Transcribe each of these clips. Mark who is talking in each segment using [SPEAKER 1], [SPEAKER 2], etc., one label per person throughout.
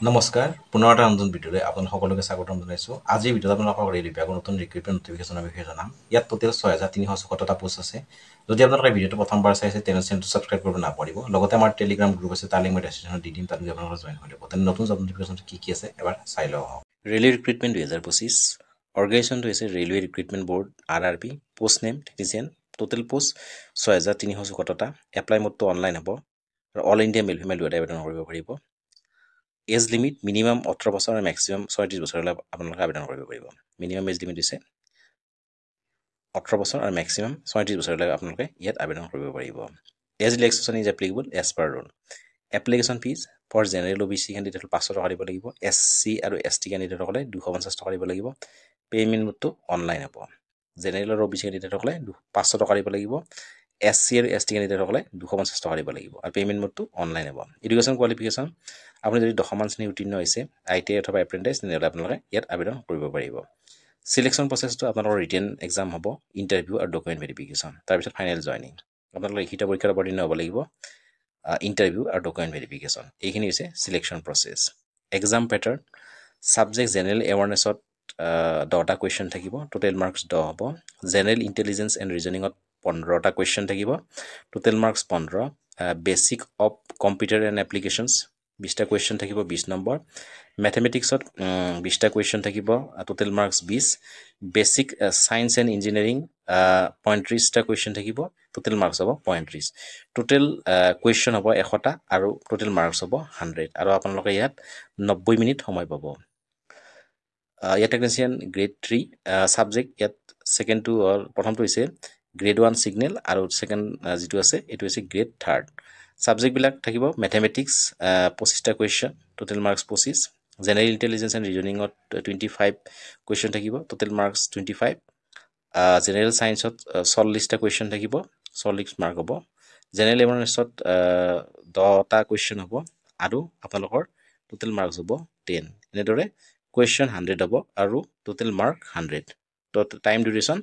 [SPEAKER 1] নমস্কাৰ পুনৰ এটা নতুন ভিডিঅ'লৈ আপোনালোক সকলোকে স্বাগতম জনাইছোঁ। আজিৰ ভিডিঅ'ত আপোনালোকক ৰেল বিভাগৰ নতুন ৰিক্ৰুটমেণ্ট নটিফিকেশ্যনৰ বিষয়ে জনাম। ইয়াত টোটেল 6374টা পোষ্ট আছে। যদি আপোনালোকে ভিডিঅ'টো প্ৰথমবাৰ চাইছে তেনেহ'লে চেনেলটো ছাবস্ক্ৰাইব কৰিব নাপাহৰিব। লগতে আমাৰ টেলিগ্ৰাম গ্ৰুপ আছে, তাৰ লিংক মই ডেছক্ৰিপশ্যনত দি দিম, তাত গৈ আপোনালোকে জইন হৈ ল'ব। তেনে নতুন জব নটিফিকেশ্যন কি আছে এবাৰ চাই লওঁ। ৰেলৱে ৰিক্ৰুটমেণ্ট 2025 অৰ্গেনাইজেশ্যনটো হৈছে railway recruitment board RRB। Post name technician. Total post 6374টা। এপ্লাই মোডটো অনলাইন হ'ব আৰু অল ইণ্ডিয়া মেল ফিমেল দুয়োটাই আবেদন কৰিব পাৰিব। এজ লিমিট মিনিমাম 18 বছৰ আৰু মেক্সিমাম 36 বছৰলৈ আপোনালোকে আবেদন কৰিব পাৰিব। মিনিমাম এজ লিমিট হৈছে 18 বছৰ আৰু মেক্সিমাম 36 বছৰলৈ আপোনালোকে ইয়াত আবেদন কৰিব পাৰিব। Age relaxation is applicable as per rule. Application fees for general OBC candidate 500 টকা দিব লাগিব। SC আৰু ST কেণ্ডিডেটসকলে 250 টকা দিব লাগিব। পে'মেণ্ট মোডটো অনলাইন হ'ব। জেনেৰেল আৰু OBC কেণ্ডিডেটসকলে 500 টকা দিব লাগিব। SC আৰু ST কেণ্ডিডেটসকলে 250 টকা দিব লাগিব আৰু পে'মেণ্ট মোডটো অনলাইন হ'ব। এডুকেশ্যন কোৱালিফিকেশ্যন আপুনি যদি 10মান শ্ৰেণী উত্তীৰ্ণ হৈছে ITI অথবা এপ্ৰেণ্টিছ তেনেহ'লে আপোনালোকে ইয়াত আবেদন কৰিব পাৰিব। চিলেকশ্যন প্ৰচেছটো আপোনালোকৰ ৰিটেন এক্সাম হ'ব, ইণ্টাৰভিউ আৰু ডকুমেণ্ট ভেৰিফিকেশ্যন, তাৰপিছত ফাইনেল জইনিং। আপোনালোকে লিখিত পৰীক্ষাৰ অৱতীৰ্ণ হ'ব লাগিব, ইণ্টাৰভিউ আৰু ডকুমেণ্ট ভেৰিফিকেশ্যন। এইখিনি হৈছে selection process. Exam pattern subject general এৱাৰনেছত 10টা কুৱেশ্যন থাকিব, টোটেল মাৰ্কছ 10 হ'ব। জেনেৰেল ইণ্টেলিজেঞ্চ এণ্ড ৰিজনিঙত 15টা কুৱেশ্যন থাকিব, total marks 15। Basic of computer and applications 20টা কুৱেশ্যন থাকিব, 20 নম্বৰ। মেথমেটিক্সত 20টা কুৱেশ্যন থাকিব, total marks 20। Basic science and engineering 35টা কুৱেশ্যন থাকিব, টোটেল মাৰ্কছ হ'ব 35। টোটেল কুৱেশ্যন হ'ব 100টা আৰু টোটেল মাৰ্কছ হ'ব 100 আৰু আপোনালোকে ইয়াত 90 মিনিট সময় পাব। ইয়াত টেকনিচিয়ান গ্ৰেড 3 ছাবজেক্ট ইয়াত ছেকেণ্ডটো প্ৰথমটো হৈছে গ্ৰেড 1 ছিগনেল আৰু ছেকেণ্ড যিটো আছে এইটো হৈছে গ্ৰেড 3। ছাবজেক্টবিলাক থাকিব মেথমেটিক্স 25টা question, total marks 25। General intelligence and ৰিজনিঙত 25 কুৱেশ্যন থাকিব, টোটেল মাৰ্কছ 25। জেনেৰেল ছায়েন্সত 40টা কুৱেশ্যন থাকিব, 40 মাৰ্ক হ'ব। জেনেৰেল এৱাৰনেছত 10টা কুৱেশ্যন হ'ব আৰু আপোনালোকৰ টোটেল মাৰ্কছ হ'ব 10। এনেদৰে কুৱেশ্যন 100 হ'ব আৰু total mark 100। Time duration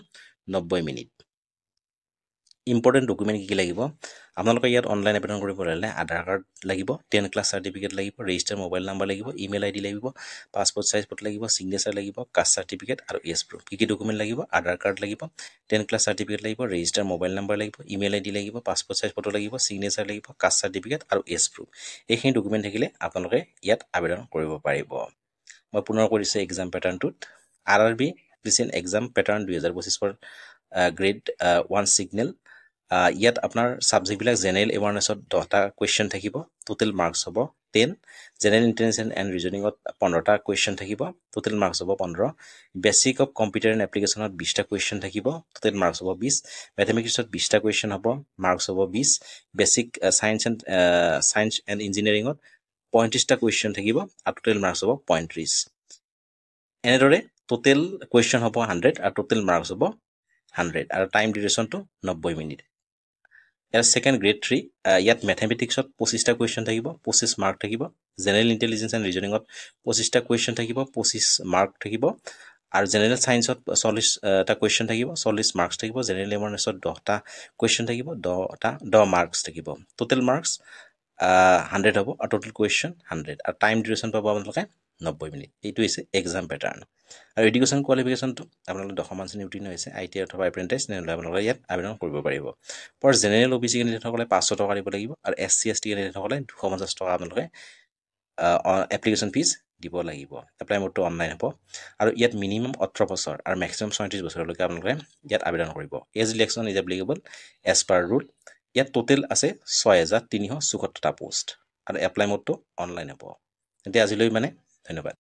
[SPEAKER 1] 90 minute. Important document কি লাগিব আপোনালোকে ইয়াত অনলাইন আবেদন কৰিব হ'লে আধাৰ কাৰ্ড লাগিব, 10 ক্লাছ চাৰ্টিফিকেট লাগিব, ৰেজিষ্টাৰ মোবাইল নাম্বাৰ লাগিব, ইমেইল ID লাগিব, পাছপৰ্ট চাইজ ফটো লাগিব, ছিগনেচাৰ লাগিব, কাষ্ট চাৰ্টিফিকেট আৰু এজ প্ৰুফ। কি ডকুমেণ্ট লাগিব? আধাৰ কাৰ্ড লাগিব, 10 ক্লাছ চাৰ্টিফিকেট লাগিব, ৰেজিষ্টাৰ মোবাইল নাম্বাৰ লাগিব, ইমেইল ID লাগিব, পাছপৰ্ট চাইজ ফটো লাগিব, ছিগনেচাৰ লাগিব, কাষ্ট চাৰ্টিফিকেট আৰু এজ প্ৰুফ। এইখিনি ডকুমেণ্ট থাকিলে আপোনালোকে ইয়াত আবেদন কৰিব পাৰিব। মই পুনৰ কৰিছোঁ এক্সাম পেটাৰ্ণটোত। RRB recent exam pattern 2025 for grade 1 signal. ইয়াত আপোনাৰ ছাবজেক্টবিলাক জেনেৰেল এৱাৰনেছত 10টা কুৱেশ্যন থাকিব, টোটেল মাৰ্কছ হ'ব 10। জেনেৰেল ইণ্টেলিজেঞ্চ এণ্ড ৰিজনিঙত 15টা কুৱেশ্যন থাকিব, টোটেল মাৰ্কছ হ'ব 15। বেচিক অফ কম্পিউটাৰ এণ্ড এপ্লিকেশ্যনত 20টা কুৱেশ্যন থাকিব, টোটেল মাৰ্কছ হ'ব 20। মেথমেটিক্সত 20টা কুৱেশ্যন হ'ব, মাৰ্কছ হ'ব 20। বেচিক ছায়েন্স এণ্ড ইঞ্জিনিয়াৰিঙত 35টা কুৱেশ্যন থাকিব আৰু টোটেল মাৰ্কছ হ'ব 35। এনেদৰে টোটেল কুৱেশ্যন হ'ব 100 আৰু টোটেল মাৰ্কছ হ'ব 100 আৰু টাইম ডিউৰেশ্যনটো 90 মিনিট। ইয়াৰ ছেকেণ্ড গ্ৰেড 3 ইয়াত মেথমেটিক্সত 25টা কুৱেশ্যন থাকিব, 25 মাৰ্ক থাকিব। জেনেৰেল ইণ্টেলিজেঞ্চ এণ্ড ৰিজনিঙত 25টা কুৱেশ্যন থাকিব, 25 মাৰ্ক থাকিব আৰু জেনেৰেল ছায়েন্সত 40টা কুৱেশ্যন থাকিব, 40 মাৰ্কছ থাকিব। জেনেৰেল এৱাৰনেছত 10টা কুৱেশ্যন থাকিব, 10 মাৰ্কছ থাকিব। টোটেল মাৰ্কছ 100 হ'ব আৰু টোটেল কুৱেশ্যন 100 আৰু টাইম ডিউৰেশ্যন পাব আপোনালোকে 90 মিনিট। এইটো হৈছে এক্সাম পেটাৰ্ণ। আৰু এডুকেশ্যন কোৱালিফিকেশ্যনটো আপোনালোকে 10মান শ্ৰেণী উত্তীৰ্ণ হৈছে ITI অথবা এপ্ৰেণ্টিছ তেনেহ'লে আপোনালোকে ইয়াত আবেদন কৰিব পাৰিব। ফৰ জেনেৰেল OBC কেণ্ডিডেটসকলে 500 টকা দিব লাগিব আৰু SC ST কেণ্ডিডেটসকলে 250 টকা আপোনালোকে এপ্লিকেশ্যন ফিজ দিব লাগিব। এপ্লাই মোডটো অনলাইন হ'ব আৰু ইয়াত মিনিমাম 18 বছৰ আৰু মেক্সিমাম 36 বছৰলৈকে আপোনালোকে ইয়াত আবেদন কৰিব। Age relaxation is applicable as per rule. ইয়াত টোটেল আছে 6374টা পোষ্ট আৰু এপ্লাই মোডটো অনলাইন হ'ব। এতিয়া আজিলৈ ধন্যবাদ।